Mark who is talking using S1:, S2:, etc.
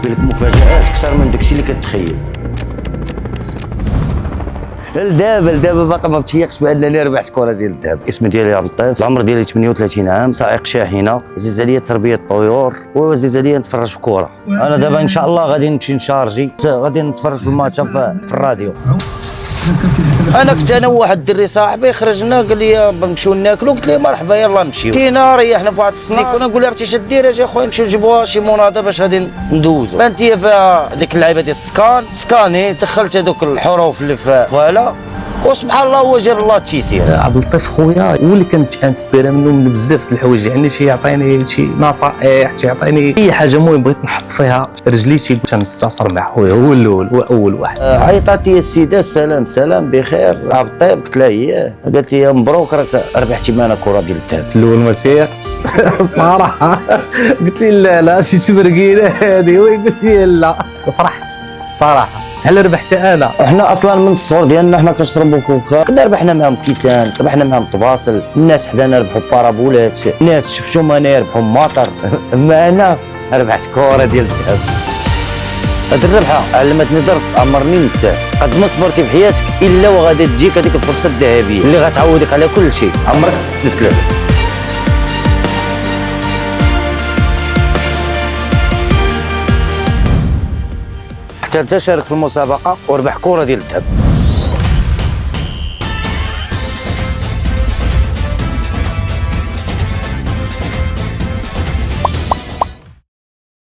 S1: كاين لك مفاجآت اكثر من داكشي اللي كتخيل. لدابا باقي ما متيقش بانني ربحت كره ديال الذهب. الاسم ديالي عبد اللطيف، العمر ديالي 38 عام، سائق شاحنه، عزيز عليا تربيه الطيور وعزيز عليا نتفرج في الكره. انا دابا ان شاء الله غادي نمشي نشارجي، غادي نتفرج في الماتش في الراديو. انا كنت انا وواحد الدري صاحبي خرجنا قال لي نمشيو ناكلوا، قلت له مرحبا يلاه نمشيو. مشينا ريحنا في واحد السنيك كنا نقول لها عرفتي اش دير اجي اخويا نمشيو نجيبوها شي مناضه باش غادي ندوزو. بانت هي فيها ديك اللعيبه ديال سكانيت، دخلت هذوك الحروف اللي فوالا وسبحان الله هو جاب الله التيسير.
S2: عبد اللطيف خويا هو اللي كنت انسبيرا منه من بزاف د الحوايج، يعني شي يعطيني شي نصائح، شي يعطيني اي حاجه المهم بغيت نحط فيها رجليتي كنت نستعصر مع خويا. هو الاول، هو اول واحد.
S1: عيطات لي السيده سلام بخير عبد اللطيف، قلت لها هي قالت لي مبروك راك ربحتي معنا كره ديال الذهب.
S2: الاول ما تيقتش صراحه قلت لي لا شي تبرقيله هذه، ويقول لي لا. فرحت صراحه هل ربحت انا.
S1: احنا اصلا من الصغر ديالنا حنا كنشربوا كوكا، كنا ربحنا معهم كيسان، ربحنا معهم طباصل، الناس حدانا ربحوا بارابولات، الناس شفتهم انا ربحوا ماطر اما انا ربحت كره ديال الذهب. هاد الربحه علمتني درس عمرني ننساه، قد ما صبرتي في حياتك الا وغادي تجيك هذيك الفرصه الذهبيه اللي غتعودك على كل شيء، عمرك تستسلم. حتى تشارك في المسابقه وربح كره ديال الذهب.